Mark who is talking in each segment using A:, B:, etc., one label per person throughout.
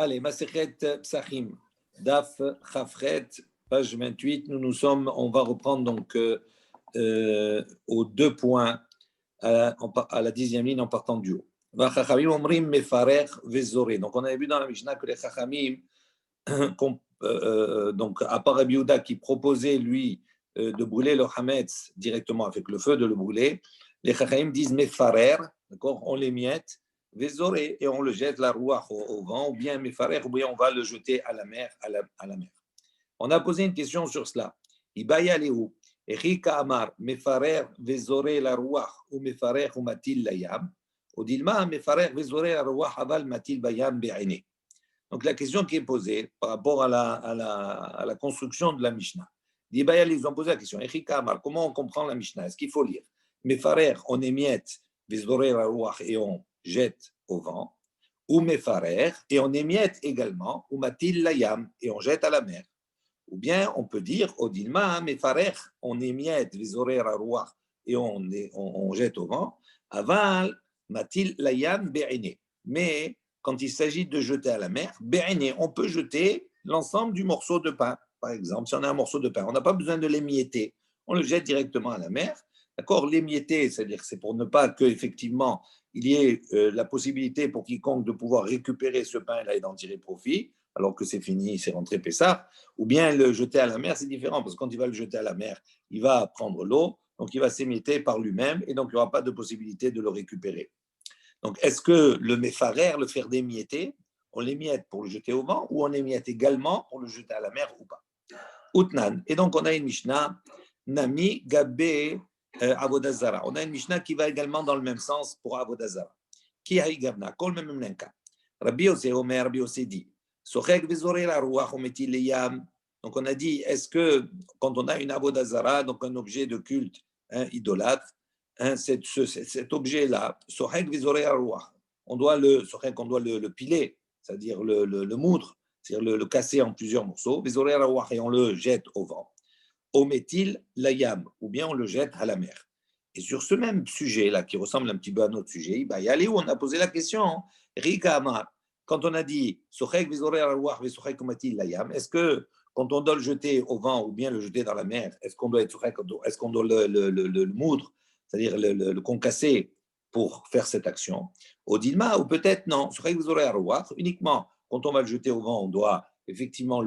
A: Allez, Masechet Psachim, Daf Chafret, page 28. On va reprendre donc aux 2 points à la 10e ligne en partant du haut. Donc on avait vu dans la Mishnah que les Chachamim, donc à part Rabbi Yehuda qui proposait lui de brûler le Hametz directement avec le feu, de le brûler, les Chachamim disent Mefarer, d'accord, on les miette, Vezoré, et on le jette la rouach au vent, ou bien Mefarer, ou bien on va le jeter à la mer, à la mer. On a posé une question sur cela. Ibaya Lehu, Echika Amar, Mefarer, Vezoré la rouach, ou Mefarer, ou Matil Layam, ou Dilma, Mefarer, Vezoré la rouach, aval Matil Bayam Be'ane. Donc la question qui est posée par rapport à la construction de la Mishnah. Ibaya, ils ont posé la question. Echika Amar, comment on comprend la Mishnah? Est-ce qu'il faut lire Mefarer, on émiette, Vezoré la rouach, et on jette au vent, ou mefarer, et on émiette également, ou matil layam, et on jette à la mer. Ou bien on peut dire, odilma, mefarer, on émiette, visorer arouach, et on jette au vent, aval, matil layam, be'ene. Mais quand il s'agit de jeter à la mer, be'ene, on peut jeter l'ensemble du morceau de pain, par exemple. Si on a un morceau de pain, on n'a pas besoin de l'émietter, on le jette directement à la mer. D'accord, l'émietter, c'est-à-dire c'est pour ne pas qu'effectivement il y ait la possibilité pour quiconque de pouvoir récupérer ce pain-là et d'en tirer profit, alors que c'est fini, c'est rentré Pessah, ou bien le jeter à la mer, c'est différent, parce que quand il va le jeter à la mer, il va prendre l'eau, donc il va s'émietter par lui-même, et donc il n'y aura pas de possibilité de le récupérer. Donc est-ce que le mefarer, le faire d'émietter, on l'émiette pour le jeter au vent, ou on l'émiette également pour le jeter à la mer ou pas? Outnan. Et donc on a une Mishnah, Nami Gabé Avodazara. On a une Mishnah qui va également dans le même sens pour Avodazara. Qui a Igavna, Kol Mememnenka. Rabbi Yosef Omer, Rabbi Yosef dit, Sochek Vezore la Ruach Ometi Leyam. Donc on a dit, est-ce que quand on a une Avodazara, donc un objet de culte idolâtre, cet objet-là, Sochek Vezore la Ruach, on doit le piler, c'est-à-dire le moudre, c'est-à-dire le casser en plusieurs morceaux, Vezore la Ruach, et on le jette au vent. Ometil layam, ou bien on le jette à la mer. Et sur ce même sujet-là, qui ressemble un petit peu à notre sujet, il y a où on a posé la question, Rika Amar, quand on a dit, est-ce que quand on doit le jeter au vent ou bien le jeter dans la mer, est-ce qu'on doit le moudre, c'est-à-dire le concasser pour faire cette action? Au Dilma, ou peut-être non, uniquement quand on va le jeter au vent, on doit effectivement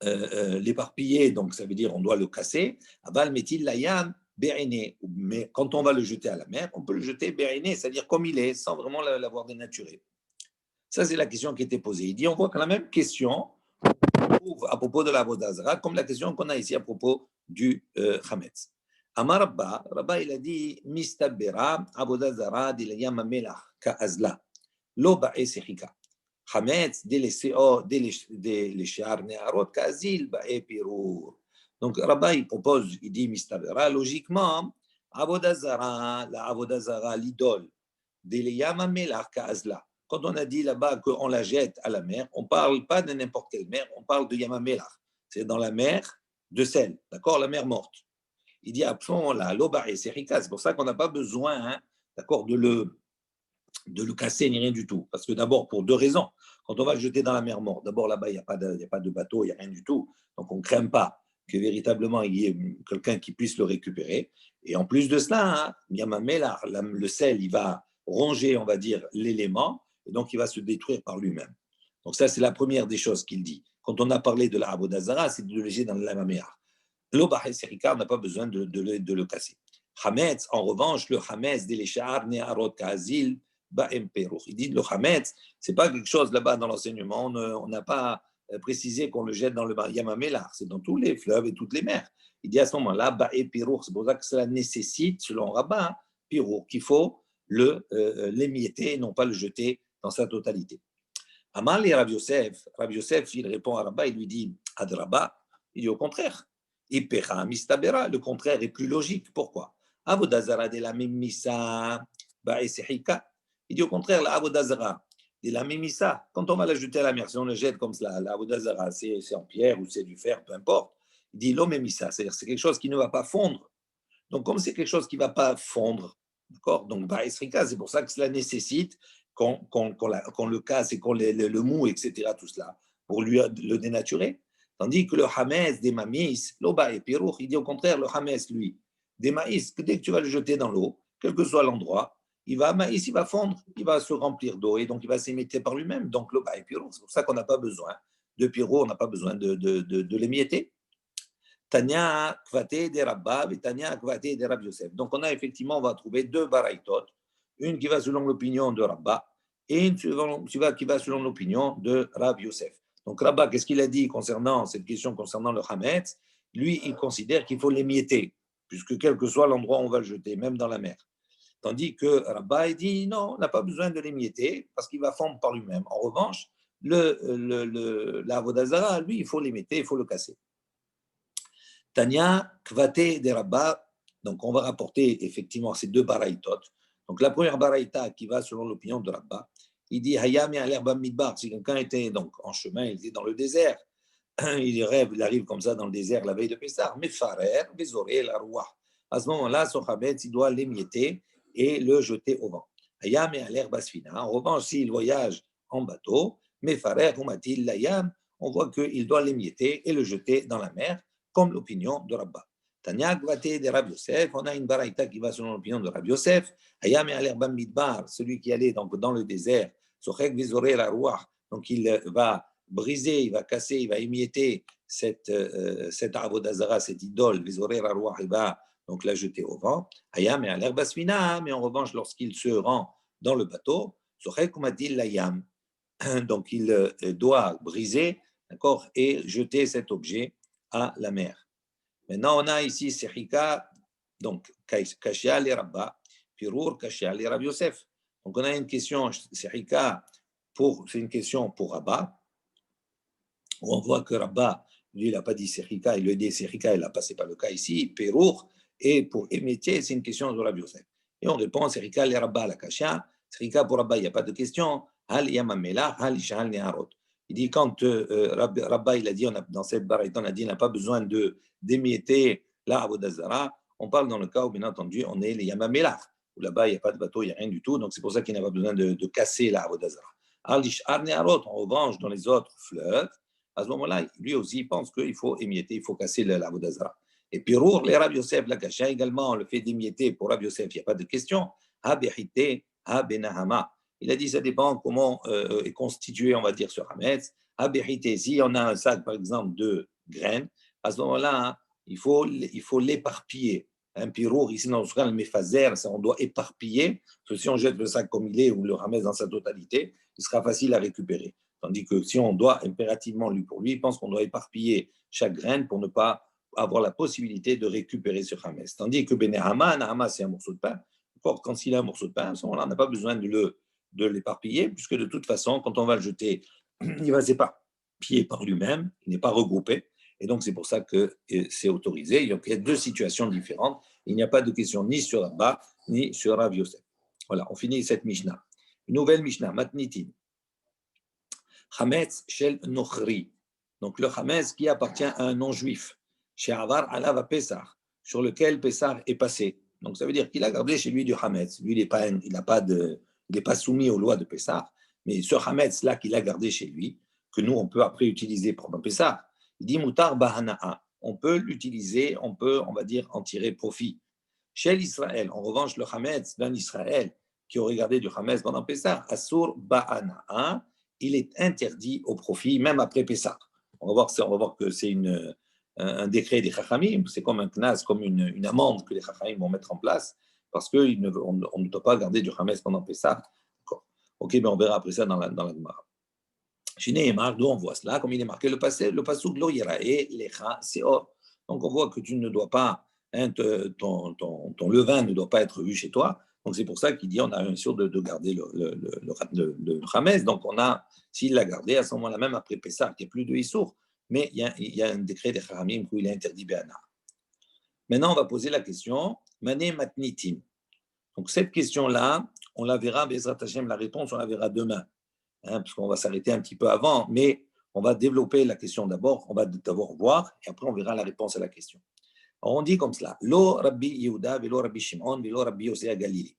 A: l'éparpiller, donc ça veut dire on doit le casser. Aval metil layam be'ene. Mais quand on va le jeter à la mer, on peut le jeter be'ene, c'est-à-dire comme il est, sans vraiment l'avoir dénaturé. Ça, c'est la question qui était posée. Il dit, on voit que la même question à propos de la Vodazara, comme la question qu'on a ici à propos du Hametz. Amar Rabba, il a dit, Mistabera, Avodazara, dilayam amelach, ka'azla, lo ba'e sechika. Hametz, les She'ar Ne'arot, Kazil, Ba'e Pirour. Donc, Rabba, il propose, il dit Mistabera, logiquement, Avodazara, la Avodazara, l'idole, Deleyam Amelach, Kazla. Quand on a dit là-bas qu'on la jette à la mer, on ne parle pas de n'importe quelle mer, on parle de Yamamelach. C'est dans la mer de sel, d'accord, la mer morte. Il dit à ce moment-là, l'Oba et Serika, c'est pour ça qu'on n'a pas besoin, d'accord, de le casser ni rien du tout. Parce que d'abord, pour 2 raisons. Quand on va le jeter dans la mer morte, d'abord là-bas, il n'y a pas de bateau, il n'y a rien du tout. Donc on ne craint pas que véritablement il y ait quelqu'un qui puisse le récupérer. Et en plus de cela, le sel, il va ronger, on va dire, l'élément, et donc il va se détruire par lui-même. Donc ça, c'est la première des choses qu'il dit. Quand on a parlé de la Avodazara, c'est de le jeter dans la Maméar. L'Obahé Serika, on n'a pas besoin de le casser. Hametz, en revanche, le Hametz, Deleshar, Ne'arot, Kazil, il dit le Hametz, ce n'est pas quelque chose là-bas dans l'enseignement, on n'a pas précisé qu'on le jette dans le Yamamelar, c'est dans tous les fleuves et toutes les mers. Il dit à ce moment-là, Ba'e Pirour, c'est pour ça que cela nécessite, selon Rabbin, Pirour, qu'il faut l'émietter et non pas le jeter dans sa totalité. Amal et Rav Yosef, il répond à Rabbin, il lui dit, Adraba, il dit au contraire, Ipera Mistabera, le contraire est plus logique. Pourquoi? Avodazara de la Mimisa, Ba'e Sehika. Il dit au contraire, la Avodazara, de la Mimisa, quand on va la jeter à la mer, si on le jette comme cela, la Avodazara, c'est en pierre ou c'est du fer, peu importe. Il dit l'Omemisa, c'est-à-dire c'est quelque chose qui ne va pas fondre. Donc, comme c'est quelque chose qui ne va pas fondre, d'accord, donc Ba'esrika, c'est pour ça que cela nécessite qu'on le casse et qu'on le moue, etc., tout cela, pour lui le dénaturer. Tandis que le hametz des mamis, l'oba et pirouch, il dit au contraire, le hametz, lui, des maïs, que dès que tu vas le jeter dans l'eau, quel que soit l'endroit, il va fondre, il va se remplir d'eau et donc il va s'émietter par lui-même. Donc l'oba et pirouch, c'est pour ça qu'on n'a pas besoin de pirouch, on n'a pas besoin de l'émietter. Tania Kvate de Rabba et Tania Kvate de Rabbi Yosef. Donc on a effectivement, on va trouver deux baraïtot, une qui va selon l'opinion de Rabba et une qui va selon l'opinion de Rabbi Yosef. Donc Rabba, qu'est-ce qu'il a dit concernant cette question concernant le Hametz? Lui, il considère qu'il faut l'émietter, puisque quel que soit l'endroit où on va le jeter, même dans la mer. Tandis que Rabba, il dit non, on n'a pas besoin de l'émietter parce qu'il va fondre par lui-même. En revanche, la Vodazara, lui, il faut l'émietter, il faut le casser. Tania, Kvate de Rabba, donc on va rapporter effectivement ces deux baraïtot. Donc la première baraïta qui va selon l'opinion de Rabba, il dit Hayam et Alerba Midbar, si quelqu'un était donc en chemin, il était dans le désert, il arrive comme ça dans le désert la veille de Pessah, mais Farer, Bézoré, la Roi. À ce moment-là, son Hametz, il doit l'émietter et le jeter au vent. Hayam et Alerba Sfina. En revanche, s'il voyage en bateau, mais Farer, Umatil, Layam, on voit qu'il doit l'émietter et le jeter dans la mer, comme l'opinion de Rabba. Tania Gvate de Rabbi Yosef, on a une baraïta qui va selon l'opinion de Rabbi Yosef. Hayam et Alerba Midbar, celui qui allait donc dans le désert, Sochek Bézoré, la Roi, donc il va briser, il va casser, il va émietter cette Avodazara, cette idole, les horaires à roi, il va donc la jeter au vent. Hayam et Aler Basfina, mais en revanche, lorsqu'il se rend dans le bateau, Layam, donc il doit briser, d'accord, et jeter cet objet à la mer. Maintenant, on a ici Sechika, donc Kashia le Rabba, Pirur Kashia le Rabbi Yosef. Donc on a une question, Sechika, c'est une question pour Rabba. On voit que Rabba, lui, il n'a pas dit Sechika, il le dit Sechika, il n'a pas, c'est pas le cas ici. Pérour, et pour émétier, c'est une question de Rabbi Yosef. Et on répond Sechika, les Rabba, la Kasha. Sechika pour Rabba, il n'y a pas de question. Hal Yamamela, Hal Ishal Neharot. Il dit quand Rabba, il a dit, dans cette baraïta, on a dit, il n'a pas besoin d'émietter la Avodazara. On parle dans le cas où, bien entendu, on est les Yamamelach, où là-bas, il n'y a pas de bateau, il n'y a rien du tout. Donc, c'est pour ça qu'il n'a pas besoin de casser la Avodazara. Hal Ishal Neharot, en revanche, dans les autres fleuves, à ce moment-là, lui aussi pense qu'il faut émietter, il faut casser la Vodazara. Et puis, les Rabbi Yosef, la Kasha également, le fait d'émietter pour Rabbi Yosef, il n'y a pas de question. Ha Behite, Ha Benahama. Il a dit, ça dépend comment est constitué, on va dire, ce Hametz. Ha Behite, si on a un sac, par exemple, de graines, à ce moment-là, hein, il faut l'éparpiller. Un pirour, ici, dans le cas, le méphazer, on doit éparpiller, parce que si on jette le sac comme il est, ou le Hametz dans sa totalité, il sera facile à récupérer. Tandis que si on doit impérativement, lui pour lui, il pense qu'on doit éparpiller chaque graine pour ne pas avoir la possibilité de récupérer ce Hametz. Tandis que Benehama, Nahama, c'est un morceau de pain. Quand il a un morceau de pain, à ce moment-là, on n'a pas besoin de l'éparpiller, puisque de toute façon, quand on va le jeter, il va s'éparpiller par lui-même, il n'est pas regroupé. Et donc, c'est pour ça que c'est autorisé. Il y a deux situations différentes. Il n'y a pas de question ni sur Rabba, ni sur Rav Yosef. Voilà, on finit cette Mishnah. Une nouvelle Mishnah, Matnitin. Hametz shel Nochri. Donc le Hametz qui appartient à un non-juif. Chez Avar Alav Pessah, sur lequel Pessah est passé. Donc ça veut dire qu'il a gardé chez lui du Hametz. Lui, il n'est pas soumis aux lois de Pessah. Mais ce Hametz-là qu'il a gardé chez lui, que nous, on peut après utiliser pendant Pessah, il dit Mutar Bahana'a. On peut l'utiliser, on va dire, en tirer profit. Chez l'Israël, en revanche, le Hametz d'un Israël qui aurait gardé du Hametz pendant Pessah, Asur Bahana'a, il est interdit au profit, même après Pessah. On va voir que c'est un décret des Chachamim, c'est comme un knas, comme une amende que les Chachamim vont mettre en place, parce qu'on ne doit pas garder du Hametz pendant Pessah. Ok, mais on verra après ça dans la Gemara. Chez Nehemar, d'où on voit cela, comme il est marqué le pasuk lo yirae lecha seor. Donc on voit que tu ne dois pas, hein, ton levain ne doit pas être vu chez toi. Donc c'est pour ça qu'il dit on a bien sûr de garder le Hametz. Donc s'il l'a gardé à ce moment-là, même après Pessah, il n'y a plus de Issour, mais il y a un décret des Haramim où il est interdit Béana. Maintenant, on va poser la question Mané Matnitim. Donc cette question-là, on la verra, Bezrat Hashem, la réponse, on la verra demain. Parce qu'on va s'arrêter un petit peu avant, mais on va développer la question d'abord, on va d'abord voir, et après on verra la réponse à la question. Alors on dit comme cela, Lo Rabbi Yehuda, Velo Rabbi Shimon, Velo Rabbi Yosef Galili.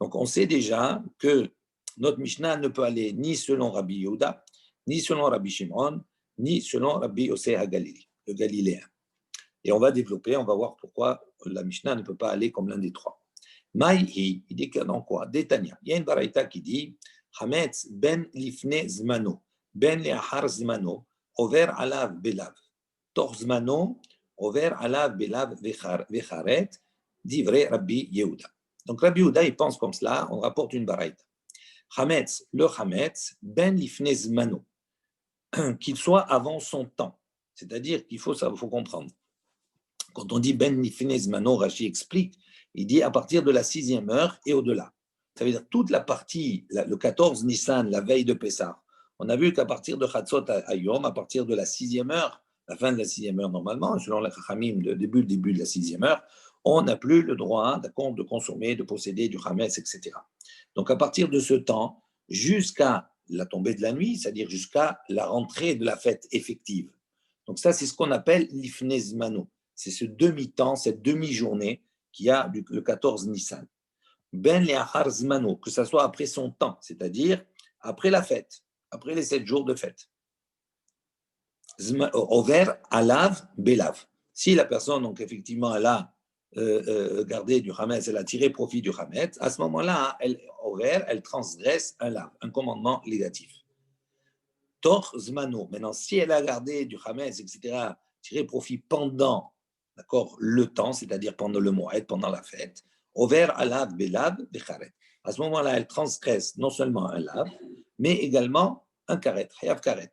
A: Donc on sait déjà que notre Mishnah ne peut aller ni selon Rabbi Yehuda, ni selon Rabbi Shimon, ni selon Rabbi Yossé HaGalili, le Galiléen. Et on va développer, on va voir pourquoi la Mishnah ne peut pas aller comme l'un des trois. Maïhi, il dit que dans quoi? Détania. Il y a une baraïta qui dit Hametz ben lifne zmano, ben leachar zmano, over alav belav. Tor zmano, over alav belav vecharet, dit vrai Rabbi Yehuda. Donc Rabbi Yehuda, il pense comme cela, on rapporte une baraïta. Hametz, le Hametz, ben lifne zmano, qu'il soit avant son temps. C'est-à-dire qu'il faut comprendre. Quand on dit ben lifne zmano, Rashi explique, il dit à partir de la 6e heure et au-delà. Ça veut dire toute la partie, le 14 Nissan, la veille de Pessah. On a vu qu'à partir de Chatzot à Yom, à partir de la 6e heure, la fin de la 6e heure normalement, selon la Chachamim, le début de la 6e heure, on n'a plus le droit de consommer, de posséder du Hametz, etc. Donc à partir de ce temps, jusqu'à la tombée de la nuit, c'est-à-dire jusqu'à la rentrée de la fête effective. Donc ça, c'est ce qu'on appelle l'ifnei zmano. C'est ce demi-temps, cette demi-journée qu'il y a le 14 Nissan. Ben leachar zmano, que ce soit après son temps, c'est-à-dire après la fête, après les 7 jours de fête. Over alav belav. Si la personne, donc effectivement, elle a gardé du Hametz, elle a tiré profit du Hametz, à ce moment-là, elle transgresse un lav, un commandement négatif. Tor zmano. Maintenant, si elle a gardé du Hametz, etc., tiré profit pendant, d'accord, le temps, c'est-à-dire pendant le moed, pendant la fête, over alav belav becharet. À ce moment-là, elle transgresse non seulement un lav, mais également un karet, hayav karet.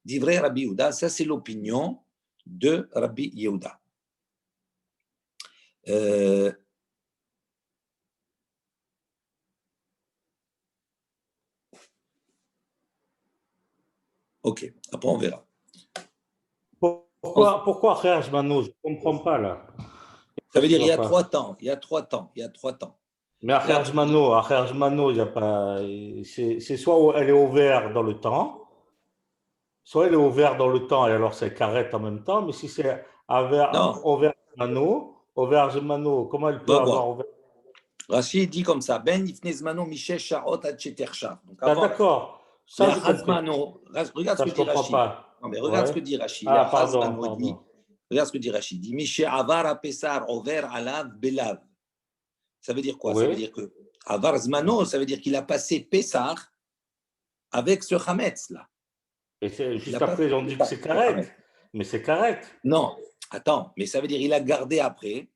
A: Divrei Rabbi Yehuda, ça c'est l'opinion de Rabbi Yehuda. Ok, après on verra.
B: Pourquoi Kherj Mano? Je ne comprends pas là.
A: Ça veut dire il y a 3 temps. Il y a 3 temps.
B: Mais à Kherj Mano, il n'y a pas. C'est soit elle est ouverte dans le temps, soit elle est ouverte dans le temps et alors c'est carrette en même temps. Mais si c'est ouvert Mano, comment elle peut avoir ouvert?
A: Rachid dit comme ça Ben ifnei zmano mishesh sha'ot ad shetershaf.
B: D'accord. Ça, je
A: comprends. Regarde ce que dit Rachid. Non, mais regarde ce que dit Rachid.
B: Pardon.
A: Regarde ce que dit Rachid. Il dit Mishe avar a pesar over alav belav. Ça veut dire quoi? Ça veut dire que avar zmano, ça veut dire qu'il a passé Pessar avec ce Hametz là.
B: Et juste après, on dit que c'est carrette. Mais c'est carrette.
A: Non, attends, mais ça veut dire qu'il a gardé après.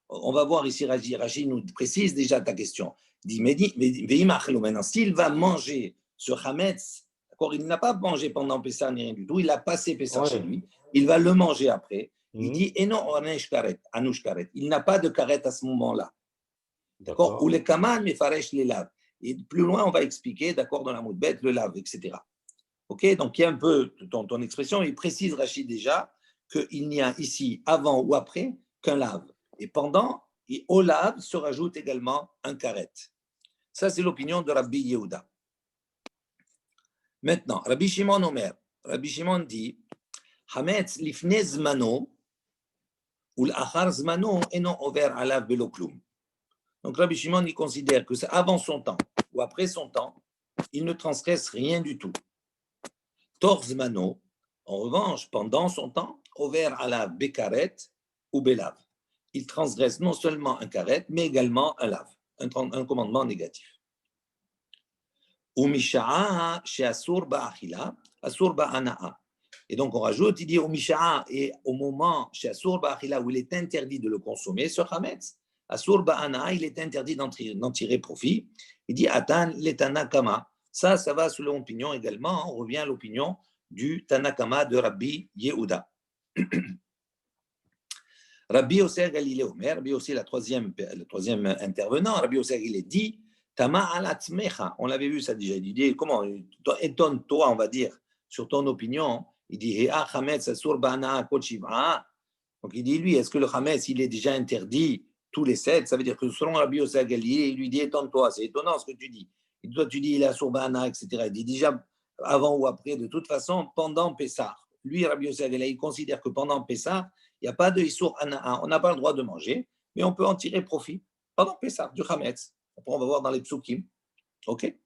A: On va voir ici, Rachid nous précise déjà ta question. Il dit, maintenant, s'il va manger ce Hametz, d'accord, il n'a pas mangé pendant Pessah ni rien du tout, il a passé Pessah chez lui, il va le manger après. Il dit, il n'a pas de karet à ce moment-là. D'accord. Ou les kaman, mais faresh les laves. Et plus loin, on va expliquer, d'accord, dans la moudbet, le lave, etc. Ok, donc il y a un peu ton expression, il précise Rachid déjà qu'il n'y a ici, avant ou après, qu'un lave. Et pendant, et au lave se rajoute également un karet. Ça, c'est l'opinion de Rabbi Yehuda. Maintenant, Rabbi Shimon Omer. Rabbi Shimon dit Hametz lifnei zmano ou l'achar zmano eno over alav belo klum. Donc Rabbi Shimon, il considère que c'est avant son temps ou après son temps, il ne transgresse rien du tout. Tor zmano, en revanche, pendant son temps, over alav bekaret ou belav. Il transgresse non seulement un karet, mais également un lav, un commandement négatif. Umisha'a she'asur ba'achila, asur ba'ana'a. Et donc on rajoute, il dit Umisha'a, et au moment she'asur ba'achila où il est interdit de le consommer, ce chametz, asur ba'ana'a, il est interdit d'en tirer profit. Il dit Atan le Tanakama. Ça va sous l'opinion également, on revient à l'opinion du Tanakama de Rabbi Yehuda. Rabbi Yossé Galilée Omer, Rabbi Yossé, le troisième intervenant, Rabbi Yossé Galilée dit Tama alatzmecha, on l'avait vu ça déjà, il dit comment, étonne-toi, on va dire, sur ton opinion. Il dit Hea chametz asur ba'ana kol shiv'a. Donc il dit lui, est-ce que le chametz il est déjà interdit tous les 7? Ça veut dire que selon Rabbi Yossé Galilée, il lui dit étonne-toi, c'est étonnant ce que tu dis. Et toi tu dis il est asur ba'ana, etc. Il dit déjà avant ou après, de toute façon, pendant Pessah. Lui, Rabbi Yossé Galilée, il considère que pendant Pessah, il n'y a pas de Issour Ana'a. On n'a pas le droit de manger, mais on peut en tirer profit. pendant Pessah, du Hametz. Après, on va voir dans les psukim. OK?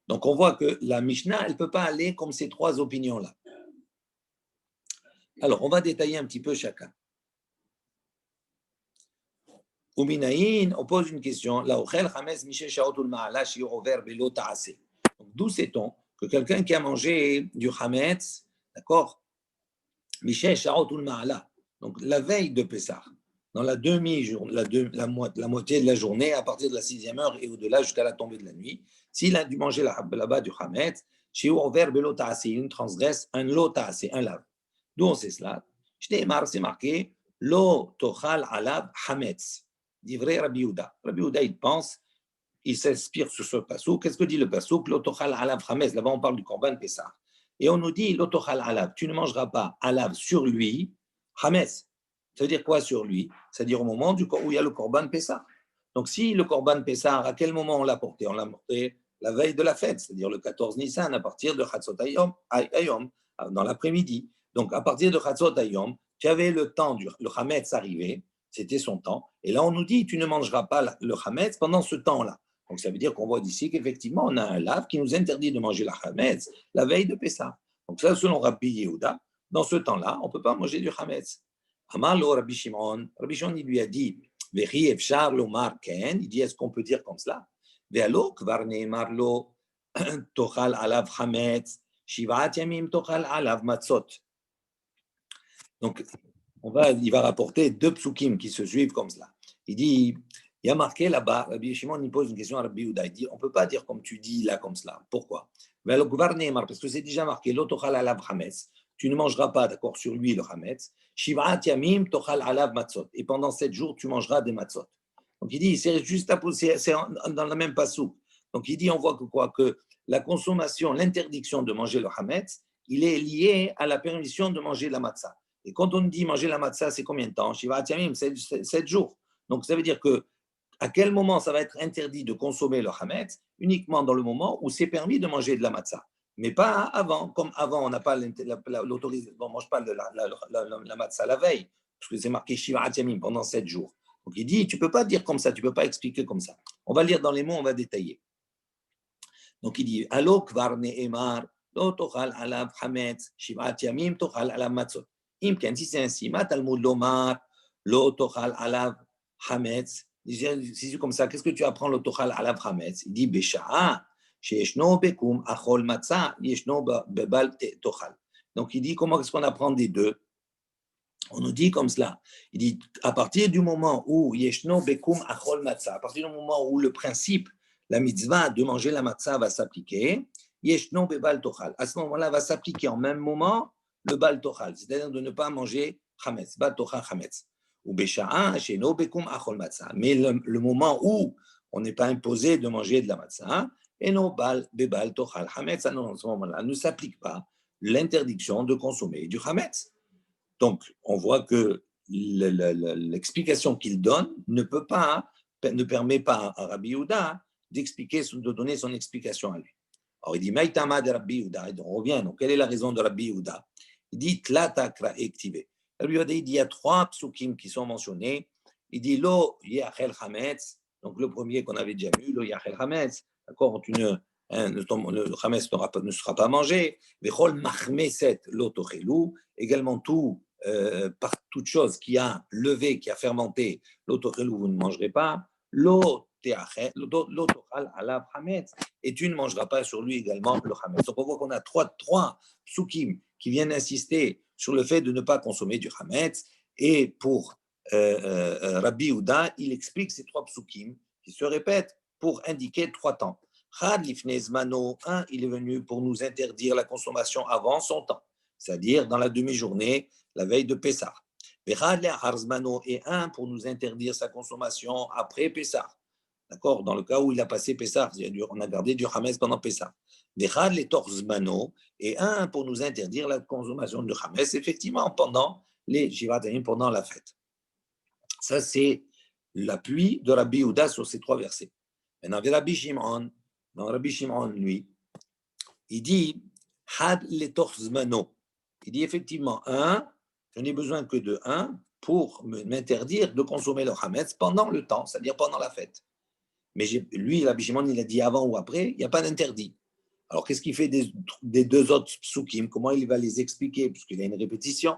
A: Donc, on voit que la Mishnah, elle ne peut pas aller comme ces trois opinions-là. Alors, on va détailler un petit peu chacun. Uminaïn, on pose une question. D'où sait-on que quelqu'un qui a mangé du Hametz, d'accord, donc la veille de Pessah, dans la demi-journée, la moitié de la journée, à partir de la 6e heure et au-delà jusqu'à la tombée de la nuit, s'il a dû manger là-bas du Hametz, il transgresse un lotaase, un lave. D'où on sait cela? C'est marqué lo tochal alav Hametz. Dit vrai Rabbi Yehuda. Rabbi Yehuda, il pense, il s'inspire sur ce passouk. Qu'est-ce que dit le passouk? Lo tochal alav Hametz. Là-bas, on parle du Korban Pessah. Et on nous dit, lo tochal alav, tu ne mangeras pas alav sur lui, Hametz. Ça veut dire quoi sur lui? C'est-à-dire au moment où il y a le Korban Pessah. Donc, si le Korban Pessah, à quel moment on l'a porté? On l'a porté la veille de la fête, c'est-à-dire le 14 Nissan, à partir de Chatzot Hayom, dans l'après-midi. Donc, à partir de Chatzot Hayom, tu avais le temps, le Hametz arrivé, c'était son temps. Et là, on nous dit, tu ne mangeras pas le Hametz pendant ce temps-là. Donc, ça veut dire qu'on voit d'ici qu'effectivement, on a un lave qui nous interdit de manger la Hametz la veille de Pessah. Donc, ça, selon Rabbi Yehuda, dans ce temps-là, on ne peut pas manger du Hametz. Amalo Rabbi Shimon, il lui a dit, Vechi Efshar Lomar Ken, il dit, est-ce qu'on peut dire comme cela? Ve'alo Kvar Ne'emar Lo Tochal Alav Hametz, Shivat Yamim Tochal Alav Matzot. Donc, il va rapporter deux psukim qui se suivent comme cela. Il dit, il y a marqué là-bas, Rabbi Shimon il pose une question à Rabbi Yehuda, il dit, on ne peut pas dire comme tu dis là, comme cela. Pourquoi? Parce que c'est déjà marqué, l'otochal alav hametz, tu ne mangeras pas, d'accord, sur lui le hametz, shivat yamim tochal alav matzot, et pendant 7 jours, tu mangeras des matzot. Donc il dit, c'est juste c'est dans la même passouk. Donc il dit, on voit que quoi? Que la consommation, l'interdiction de manger le hametz, il est lié à la permission de manger la matzah. Et quand on dit manger la matzah, c'est combien de temps? Shivat yamim, 7 jours. Donc ça veut dire que à quel moment ça va être interdit de consommer le hametz? Uniquement dans le moment où c'est permis de manger de la matzah. Mais pas avant. Comme avant, on n'a pas l'autorisation, on ne mange pas la matzah la veille, parce que c'est marqué Shivat Yamim pendant 7 jours. Donc il dit, tu ne peux pas dire comme ça, tu ne peux pas expliquer comme ça. On va lire dans les mots, on va détailler. Donc il dit, Alo kvar ne'emar, lo tochal alav hametz, Shivat Yamim tochal alav matzot. Imken, si c'est ainsi, ma talmud lomar, lo tochal alav hametz. Si c'est comme ça, qu'est-ce que tu apprends le tochal alav hametz? Il dit, Besha'a, sheyeshno bekum achol matzah, yeshno bebal tochal. Donc il dit, comment est-ce qu'on apprend des deux? On nous dit comme cela. Il dit, à partir du moment où yeshno bekum achol matzah, à partir du moment où le principe, la mitzvah de manger la matzah va s'appliquer, yeshno bebal tochal. À ce moment-là, va s'appliquer en même moment le bal tochal, c'est-à-dire de ne pas manger chametz, bal tochal chametz. Ou besha'a sheno bekum achol matzah. Mais le moment où on n'est pas imposé de manger de la matzah, et non bal bebal tochal chametz, à ce moment-là, ne s'applique pas l'interdiction de consommer du chametz. Donc, on voit que l'explication qu'il donne ne permet pas à Rabbi Yehuda de donner son explication à lui. Alors, il dit, Maïtama de Rabbi Yehuda, et on revient, donc quelle est la raison de Rabbi Yehuda? Il dit, Tlata ektive. Rabbi Yehuda, il dit, il y a 3 psukim qui sont mentionnés. Il dit, Lo yachel hametz, donc le premier qu'on avait déjà vu, Lo yachel hametz, d'accord, le hametz ne sera pas mangé. Vechol machmeset lo tochelu, également par toute chose qui a levé, qui a fermenté, l'autochel vous ne mangerez pas, et tu ne mangeras pas sur lui également le hametz. Donc on voit qu'on a trois psukim qui viennent insister sur le fait de ne pas consommer du hametz, et pour Rabbi Yehuda, il explique ces 3 psukim qui se répètent pour indiquer 3 temps. Un, il est venu pour nous interdire la consommation avant son temps, c'est-à-dire dans la demi-journée, la veille de Pessah. Et un pour nous interdire sa consommation après Pessah. D'accord? Dans le cas où il a passé Pessah, on a gardé du Hametz pendant Pessah. Et un pour nous interdire la consommation de Hametz, effectivement, pendant les Shivatayim, pendant la fête. Ça, c'est l'appui de Rabbi Yehuda sur ces 3 versets. Maintenant, Rabbi Shimon, lui, il dit Had le torzmano. Il dit effectivement, je n'ai besoin que de 1 pour m'interdire de consommer le Hametz pendant le temps, c'est-à-dire pendant la fête. Mais lui, Rabbi Shimon, il a dit avant ou après, il n'y a pas d'interdit. Alors, qu'est-ce qu'il fait des deux autres psukim? Comment il va les expliquer? Puisqu'il y a une répétition.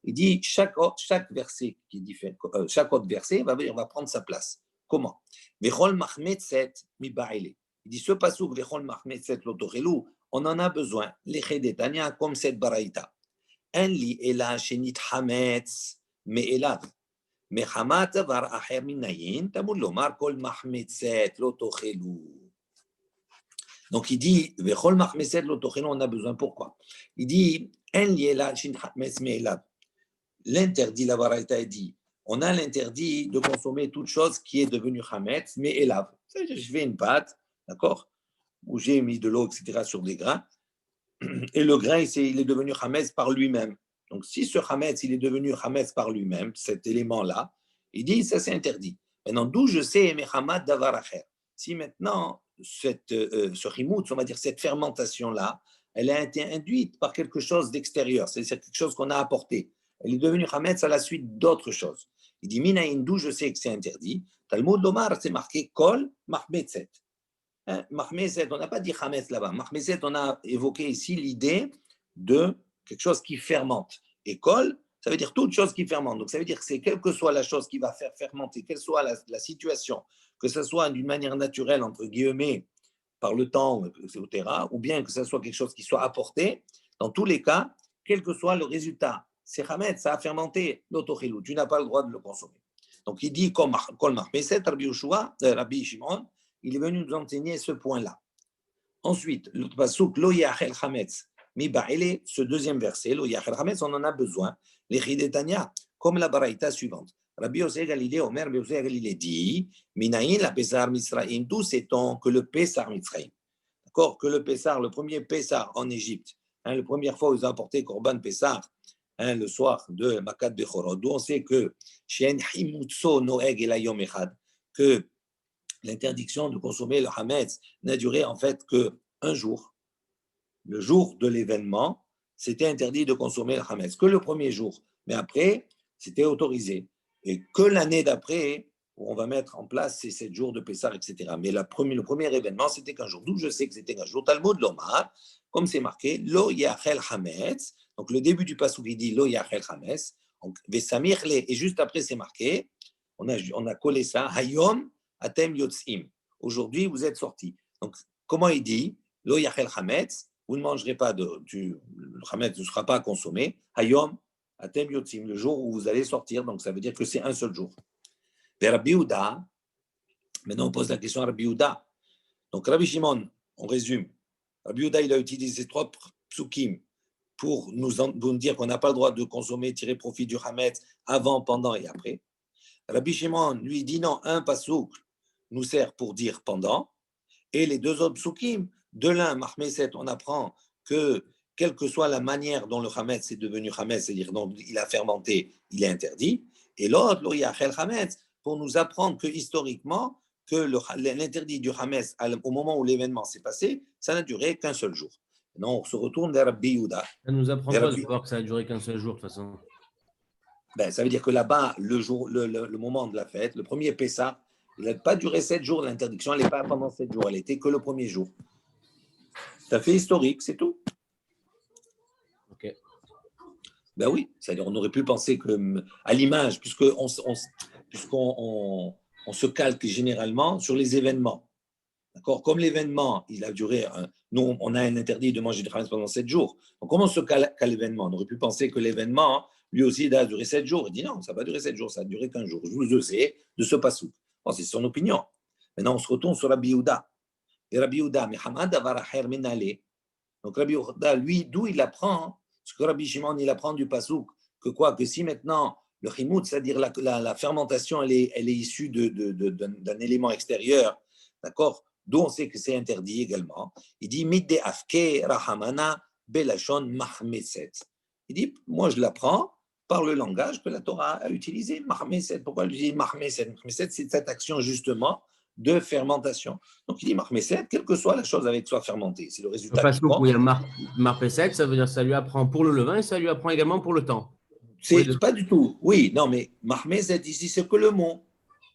A: Il dit chaque verset qui est différent, chaque autre verset va prendre sa place. Comment? Vechol mahmetzet mi ba'ile. Il dit ce pasuk vechol mahmetzet lotochelu, on en a besoin. L'echedetania comme cette baraïta. En li ela shenit hametz me elav. Me hamat var acher minayin tamul lomar kol mahmetzet lotochelu. Donc il dit vechol mahmetzet lotochelu, on a besoin. Pourquoi? Il dit en li ela shenit hametz me elav. L'interdit, la baraïta dit, on a l'interdit de consommer toute chose qui est devenue hametz, mais élave. Je fais une pâte, d'accord, où j'ai mis de l'eau, etc., sur des grains, et le grain, il est devenu hametz par lui-même. Donc, si ce hametz, il est devenu hametz par lui-même, cet élément-là, il dit, ça c'est interdit. Maintenant, d'où je sais, mehamad davar acher. Si maintenant, ce chimoutz, on va dire cette fermentation-là, elle a été induite par quelque chose d'extérieur, c'est-à-dire quelque chose qu'on a apporté. Elle est devenue hametz à la suite d'autres choses. Il dit, minaïn, d'où je sais que c'est interdit. Talmud Lomar, c'est marqué kol mahmetzet. Mahmetzet, on n'a pas dit hametz là-bas. Mahmetzet, on a évoqué ici l'idée de quelque chose qui fermente. Et kol, ça veut dire toute chose qui fermente. Donc ça veut dire que c'est quelle que soit la chose qui va faire fermenter, quelle soit la situation, que ce soit d'une manière naturelle, entre guillemets, par le temps, etc., ou bien que ce soit quelque chose qui soit apporté, dans tous les cas, quel que soit le résultat, c'est hametz, ça a fermenté l'autochilou, tu n'as pas le droit de le consommer. Donc il dit, comme Kol Mahmeset, Rabbi Shimon, il est venu nous enseigner ce point-là. Ensuite, le pasuk, Lo yachel hametz, mi ba'ele, ce deuxième verset, Lo yachel hametz, on en a besoin, les chidetania, comme la baraïta suivante. Rabbi Yosef Galilée, Omer, Rabbi Yosef Galilée dit, Minaïn la Pessar Mitzraïm, d'où sait-on que le Pessar Mitzraïm, d'accord, que le Pessar, le premier Pessar en Égypte, la première fois où ils ont apporté Korban Pessar, le soir de Makat Bechorot, d'où on sait que que l'interdiction de consommer le hametz n'a duré en fait qu'un jour. Le jour de l'événement, c'était interdit de consommer le hametz, que le premier jour. Mais après, c'était autorisé. Et que l'année d'après, où on va mettre en place ces 7 jours de Pessah, etc. Mais le premier événement, c'était qu'un jour. D'où je sais que c'était qu'un jour. Talmud Lomar, comme c'est marqué, Lo yachel hametz. Donc le début du passage, il dit Lo yachel hametz. Donc Vesamir le. Et juste après, c'est marqué, on a collé ça, Hayom atem yotzim. Aujourd'hui, vous êtes sortis. Donc comment il dit Lo yachel hametz. Vous ne mangerez pas le hametz ne sera pas consommé. Hayom atem yotzim, le jour où vous allez sortir. Donc ça veut dire que c'est un seul jour. Vers Rabbi Yehuda, maintenant on pose la question à Rabbi Yehuda. Donc Rabbi Shimon, on résume. Rabbi Yehuda, il a utilisé ces 3 psukim pour nous dire qu'on n'a pas le droit de consommer, tirer profit du hametz avant, pendant et après. Rabbi Shimon lui dit non, un pasuk nous sert pour dire pendant, et les 2 autres psukim, de l'un, Mahmeset, on apprend que quelle que soit la manière dont le hametz est devenu hametz, c'est-à-dire dont il a fermenté, il est interdit, et l'autre, lo yachel hametz, pour nous apprendre que historiquement, que l'interdit du hametz au moment où l'événement s'est passé, ça n'a duré qu'un seul jour. Non, on se retourne vers Rabbi Yehuda.
C: Ça nous apprend pas de voir que ça a duré qu'un seul jour, de toute façon.
A: Ben, ça veut dire que là-bas, le moment de la fête, le premier Pessah, il n'a pas duré 7 jours, l'interdiction, elle n'est pas pendant 7 jours, elle n'était que le premier jour. C'est un fait historique, c'est tout.
C: Ok.
A: Ben oui, c'est-à-dire on aurait pu penser que, à l'image, puisqu'on se calque généralement sur les événements. D'accord? Comme l'événement, il a duré, nous, on a un interdit de manger du hametz pendant 7 jours. Donc, comment on se cale à l'événement? On aurait pu penser que l'événement, lui aussi, il a duré 7 jours. Il dit non, ça va durer 7 jours, ça a duré qu'un jour. Je vous sais de ce passouk. Bon, c'est son opinion. Maintenant, on se retourne sur Rabbi Yehuda. Et Rabbi Yehuda, Mehamad avar acher minale. Donc, Rabbi Yehuda, lui, d'où il apprend ce que Rabbi Shimon, il apprend du passouk, que si maintenant, le chimout, c'est-à-dire la fermentation, elle est issue d'un élément extérieur, d'accord? D'où on sait que c'est interdit également. Il dit Midde afke rahamana belashon mahmeset. Il dit moi je l'apprends par le langage que la Torah a utilisé. Mahmeset. Pourquoi il dit mahmeset? Mahmeset, c'est cette action justement de fermentation. Donc il dit mahmeset, quelle que soit la chose avec soi fermentée, c'est le résultat.
C: Parce que il y a marpeset, ça veut dire que ça lui apprend pour le levain et ça lui apprend également pour le temps.
A: C'est pas du tout. Oui, non, mais Mahmezet ici, c'est que le mot.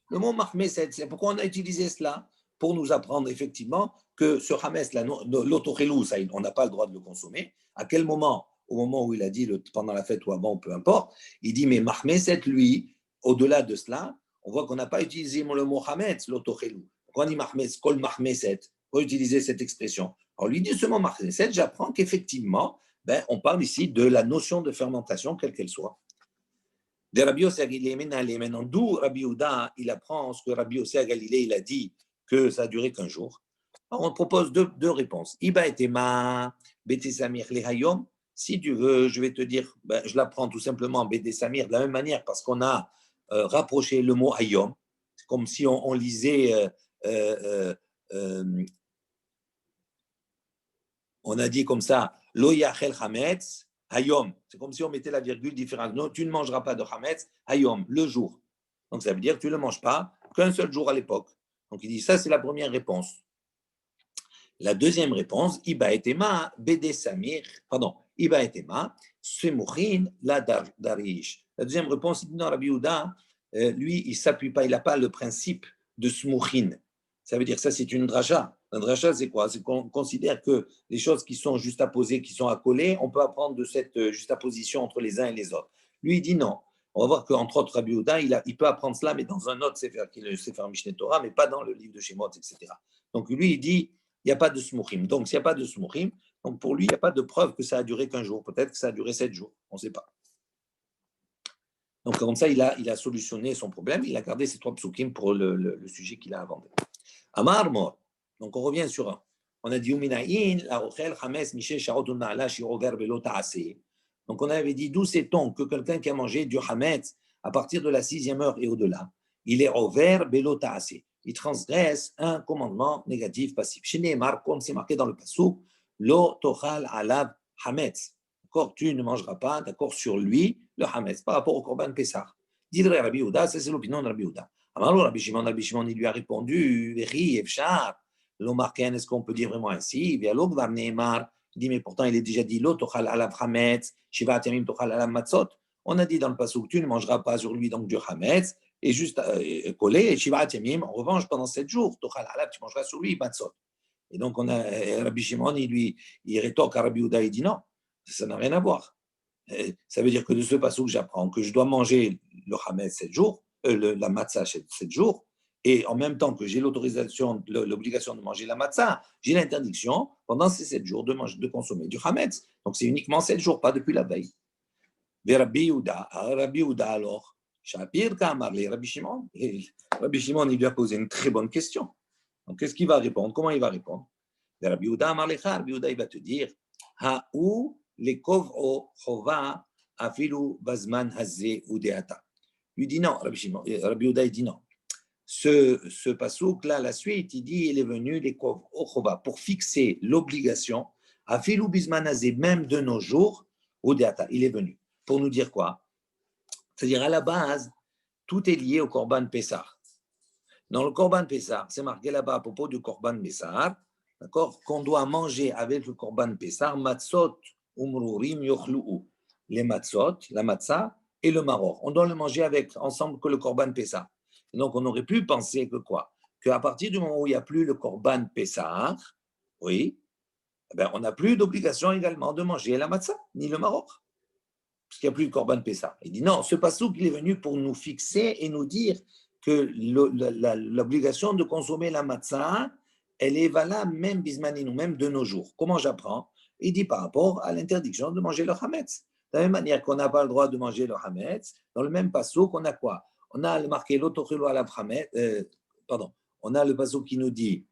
A: Le mot Mahmezet, c'est pourquoi on a utilisé cela pour nous apprendre effectivement que ce Hametz, l'autochélou, ça, on n'a pas le droit de le consommer. À quel moment? Au moment où il a dit pendant la fête ou avant, peu importe, il dit, mais Mahmezet, lui, au-delà de cela, on voit qu'on n'a pas utilisé le mot Hametz, l'autochélou. Quand on dit Mahmez, Kol Mahmezet, on va utiliser cette expression. Alors, lui dit seulement Mahmezet, j'apprends qu'effectivement, on parle ici de la notion de fermentation, quelle qu'elle soit. De Rabbi Yossi à Galilée, maintenant, d'où Rabbi Yehuda, il apprend ce que Rabbi Yossi à Galilée, il a dit que ça a duré qu'un jour. Alors, on propose deux réponses. Iba et Tema, Bete Samir le Hayom. Si tu veux, je vais te dire, je l'apprends tout simplement Bete Samir de la même manière parce qu'on a rapproché le mot Hayom. C'est comme si on lisait, on a dit comme ça, Lo Yachel Hametz. Hayom, c'est comme si on mettait la virgule différente. Non, tu ne mangeras pas de Hametz, Hayom, le jour. Donc ça veut dire que tu ne le manges pas qu'un seul jour à l'époque. Donc il dit, ça c'est la première réponse. La deuxième réponse, Iba etema, Bede Samir, pardon, Iba etema, Semouchin, la Darish. La deuxième réponse, il dit non, Rabbi Yehuda, lui, il ne s'appuie pas, il n'a pas le principe de Smouchin. Ça veut dire que ça, c'est une dracha. Un dracha, c'est quoi? C'est qu'on considère que les choses qui sont juxtaposées, qui sont accolées, on peut apprendre de cette juxtaposition entre les uns et les autres. Lui, il dit non. On va voir qu'entre autres, Rabbi Yehuda, il peut apprendre cela, mais dans un autre Sefer, qui est le Sefer Mishneh Torah, mais pas dans le livre de Shemot, etc. Donc lui, il dit, il n'y a pas de smouchim. Donc s'il n'y a pas de smouchim, donc pour lui, il n'y a pas de preuve que ça a duré qu'un jour. Peut-être que ça a duré 7 jours. On ne sait pas. Donc comme ça, il a solutionné son problème. Il a gardé ces 3 psukim pour le sujet qu'il a abordé. Amar Mor. Donc on revient sur un. On a dit donc on avait dit d'où sait-on que quelqu'un qui a mangé du hametz à partir de la 6e heure et au-delà, il est over belo ta'ase. Il transgresse un commandement négatif passif. Chez Neymar, comme c'est marqué dans le passouk, lo tochal alav hametz. D'accord, tu ne mangeras pas, d'accord, sur lui le hametz par rapport au korban Pessah. Dirait Rabbi Yehuda, ça c'est l'opinion de Rabbi Yehuda. Amalou Rabbi Shimon, il lui a répondu, Vechi, Efshar, l'Omarken, est-ce qu'on peut dire vraiment ainsi? Vialog var Neymar, il dit, mais pourtant il est déjà dit, lo tochal alav hametz, shivat yamim tochal alav matzot. On a dit dans le passouk, tu ne mangeras pas sur lui donc du hametz, et juste collé, et shivat yamim, en revanche, pendant 7 jours, tochal alav, tu mangeras sur lui, matzot. Et donc on a Rabbi Shimon, il rétorque à Rabbi Yehuda, il dit non, ça n'a rien à voir. Ça veut dire que de ce passouk, j'apprends que je dois manger le hametz 7 jours, la matzah 7 jours, et en même temps que j'ai l'autorisation, l'obligation de manger la matzah, j'ai l'interdiction pendant ces 7 jours de consommer du hametz. Donc c'est uniquement 7 jours, pas depuis la veille. Rabbi Yehuda alors, Shapir Kamarle, Rabbi Shimon. Rabbi Shimon, il lui a posé une très bonne question. Donc qu'est-ce qu'il va répondre? Comment il va répondre? Rabbi Yehuda Amarlecha, Rabbi Yehuda, il va te dire, Ha'u lekov'o chova afilu bazman hazeh udeata. Il dit non, Rabbi Yehuda, il dit non. Ce pasouk-là, la suite, il dit, il est venu les chova pour fixer l'obligation, afilu bizman hazeh, même de nos jours, udeata, il est venu. Pour nous dire quoi? C'est-à-dire, à la base, tout est lié au Korban Pessah. Dans le Korban Pessah, c'est marqué là-bas à propos du Korban Pessah, d'accord, qu'on doit manger avec le Korban Pessah, matzot umrurim yochlu'u. Les matzot, la matzah et le maror. On doit le manger avec, ensemble que le Korban Pessah. Et donc, on aurait pu penser que quoi? Qu'à partir du moment où il n'y a plus le Korban Pessah, oui, on n'a plus d'obligation également de manger la matzah, ni le maror. Parce qu'il n'y a plus de Korban Pessah. Il dit non, ce passouk, il est venu pour nous fixer et nous dire que l'obligation de consommer la matzah, elle est valable même bismaninu, même de nos jours. Comment j'apprends? Il dit par rapport à l'interdiction de manger le hametz. De la même manière qu'on n'a pas le droit de manger le hametz, dans le même passouk, on a quoi? On a marqué l'autochilo à la hametz, pardon, on a le passouk qui nous dit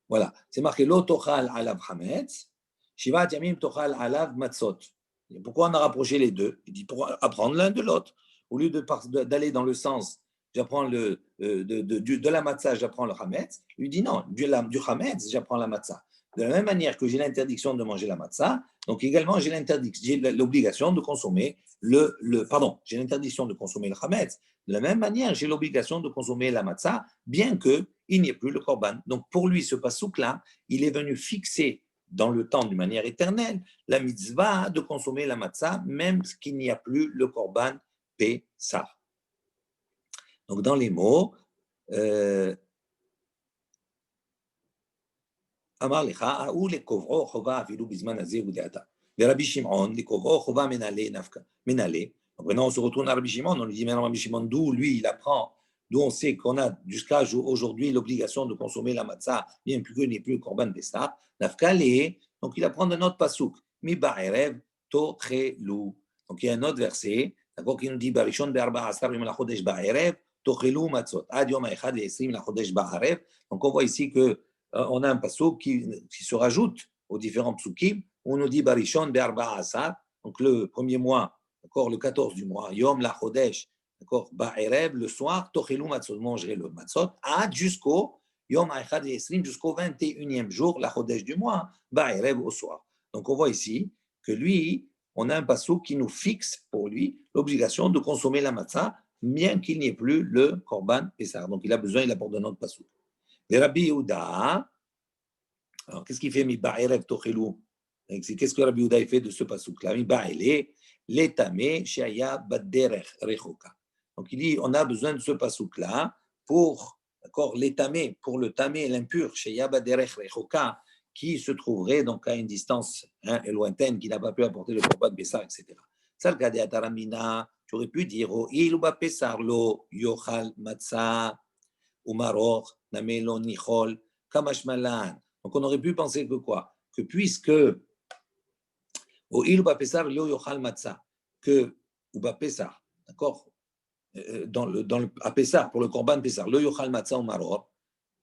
A: voilà, c'est marqué l'autochal alav hametz, shivat yamim tochal alav matzot. Pourquoi on a rapproché les deux? Il dit pour apprendre l'un de l'autre. Au lieu d'aller dans le sens, j'apprends de la matzah, j'apprends le hametz. Il dit non, du hametz, j'apprends la matzah. De la même manière que j'ai l'interdiction de manger la matzah, donc également j'ai l'obligation de consommer j'ai l'interdiction de consommer le hametz. De la même manière, j'ai l'obligation de consommer la matzah, bien qu'il n'y ait plus le korban. Donc pour lui, ce passouk-là, il est venu fixer dans le temps d'une manière éternelle la mitzvah de consommer la matzah, même qu'il n'y a plus le korban Pessah. Donc, dans les mots, Amar lecha, ou les kovro chova afilu bizman hazeh ou deata. Les Rabbi Shimon, les kovro chova menale nafka, menale. Donc maintenant, on se retourne à Rabbi Shimon, on lui dit, mais Rabbi Shimon, d'où lui, il apprend, d'où on sait qu'on a jusqu'à aujourd'hui l'obligation de consommer la matzah, bien plus qu'il n'y ait plus le korban Pessah, nafkale. Donc il apprend de notre pasouk, mi ba'erev tochelu. Donc il y a un autre verset, d'accord, qui nous dit, barishon be'arba asar yom lachodesh ba'erev tochelu matzot, ad yom ha'echad le'esrim lachodesh ba'arev. Donc on voit ici que on a un pasouk qui se rajoute aux différents psukim. On nous dit barishon be'arba asar, donc le premier mois, d'accord, le 14 du mois, yom lachodesh, d'accord, ba'erev, le soir, tochelu matzot, mangerez le matzot, ad jusqu'au Yom Ha'echad Esrim, jusqu'au 21e jour, la Chodesh du mois, Ba'erev au soir. Donc on voit ici que lui, on a un passouk qui nous fixe pour lui l'obligation de consommer la matzah, bien qu'il n'y ait plus le korban Pessah. Donc il a besoin, il apporte de notre passouk. Le Rabbi Yehuda, alors qu'est-ce qu'il fait mi Ba'erev Tochelu? Qu'est-ce que Rabbi Yehuda fait de ce passouk-là? Mi Ba'ele, l'etame, she'aya baderech rechoka. Donc il dit, on a besoin de ce passouk-là pour, d'accord, l'étamé, pour le tamé, l'impur, chez Yabaderech Rechoka, qui se trouverait donc à une distance lointaine, qui n'a pas pu apporter le korban Pessah, etc. Ça, le cas de Ataramina, tu aurais pu dire, oh, il ou Pessah lo yochal matzah ou maror, namelo nichol, kamashmalan. Donc on aurait pu penser que quoi? Que puisque, oh, il ou Pessah lo yochal matzah, que, ou Pessah, d'accord? À Pessah, pour le korban Pessah, le yochal matzah ou maror,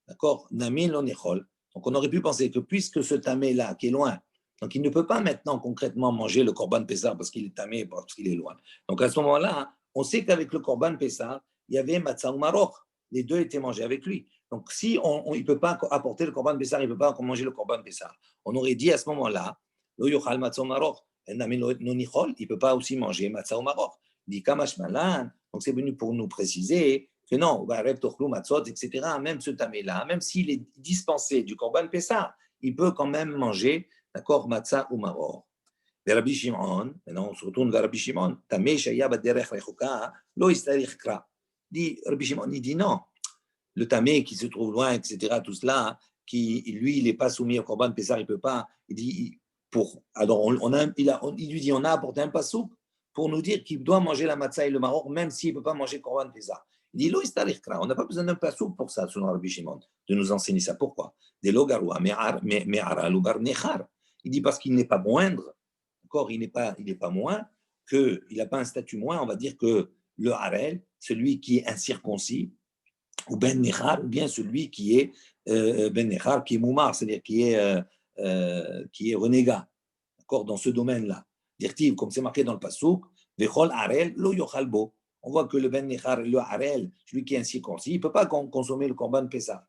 A: d'accord, namin lo nechol. Donc on aurait pu penser que puisque ce tamé-là, qui est loin, donc il ne peut pas maintenant concrètement manger le korban Pessah parce qu'il est tamé, parce qu'il est loin. Donc à ce moment-là, on sait qu'avec le korban Pessah, il y avait matzah ou maror. Les deux étaient mangés avec lui. Donc si il ne peut pas apporter le korban Pessah, il ne peut pas manger le korban Pessah. On aurait dit à ce moment-là, lo yochal matzah ou maror, namin lo nechol, il ne peut pas aussi manger matzah ou maror. Il dit kamash malan. Donc c'est venu pour nous préciser que non, etc., même ce tamé-là, même s'il est dispensé du korban Pessah, il peut quand même manger, d'accord, matzah ou maror. Et Rabbi Shimon, maintenant on se retourne vers Rabbi Shimon, tamé shaya baderech rechoka, lo istarich kra. Rabbi Shimon, il dit non, le tamé qui se trouve loin, etc., tout cela, qui lui, il n'est pas soumis au korban Pessah, il ne peut pas, il dit, alors il lui dit, on a apporté un pasouk pour nous dire qu'il doit manger la matzah et le maror, même s'il ne peut pas manger le korban Pessah. Il dit, on n'a pas besoin d'un pasouk pour ça, selon Rabbi Shimon, de nous enseigner ça. Pourquoi? Il dit parce qu'il n'est pas moindre, d'accord, il n'est pas moins, il n'a pas un statut moins, on va dire que le harel, celui qui est incirconcis, ou ben nechar, ou bien celui qui est ben nechar, qui est moumar, c'est-à-dire qui est renégat, d'accord, dans ce domaine-là. Dire-t-il, comme c'est marqué dans le pasouk, vechol harel lo yochal bo. On voit que le ben nechar, le harel, celui qui est incirconcis, il ne peut pas consommer le korban Pessah.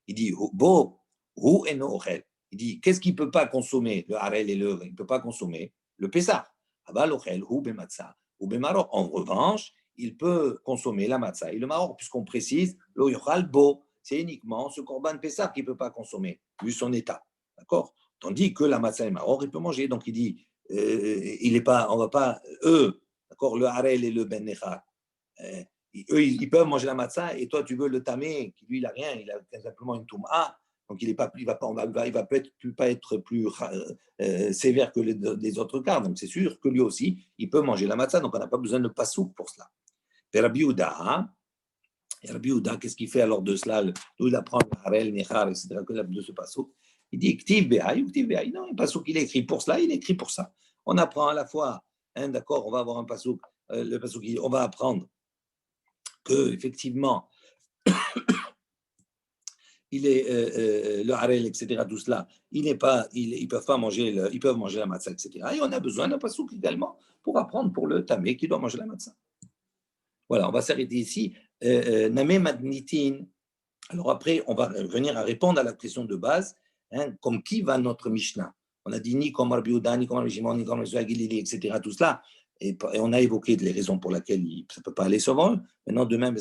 A: Il dit, bo, hu eno ochel. Il dit, qu'est-ce qu'il ne peut pas consommer, le harel il ne peut pas consommer le Pessah. Aval ochel, hu be matzah, hu be maror. En revanche, il peut consommer la matzah et le maror, puisqu'on précise, lo yochal bo, c'est uniquement ce korban Pessah qu'il ne peut pas consommer, vu son état. D'accord? Tandis que la matzah et le maror, il peut manger. Donc il dit, il est pas, on va pas, eux, d'accord, le harel et le ben nechar, eux, ils peuvent manger la matzah et toi, tu veux le tamé, qui lui, il n'a rien, il a simplement une touma, donc il va peut-être pas être plus sévère que les autres cas. Donc c'est sûr que lui aussi, il peut manger la matzah, donc on n'a pas besoin de pasouk pour cela. Et Rabbi Yehuda, qu'est-ce qu'il fait alors de cela? D'où il apprend le harel, nechar, etc., de ce pasouk? Il dit Ktiv Be'ay ou Ktiv Be'ay. Non, un pasouk, il est écrit pour cela, il est écrit pour ça. On apprend à la fois, d'accord, on va avoir un pasouk, le pasouk, on va apprendre que effectivement, il est le harel, etc., tout cela, ils peuvent pas manger, ils peuvent manger la matzah, etc. Et on a besoin d'un pasouk également pour apprendre pour le tamé qui doit manger la matzah. Voilà, on va s'arrêter ici. Namé Madnitin. Alors après, on va venir à répondre à la question de base, comme qui va notre Mishnah. On a dit ni comme Rabbi Yehuda, ni comme Rabbi Shimon, ni comme Rabbi Gilili, etc., tout cela. Et on a évoqué les raisons pour lesquelles ça ne peut pas aller selon eux. Maintenant, demain, on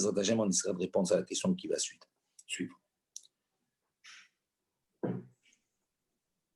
A: essaiera de répondre à la question qui va suivre.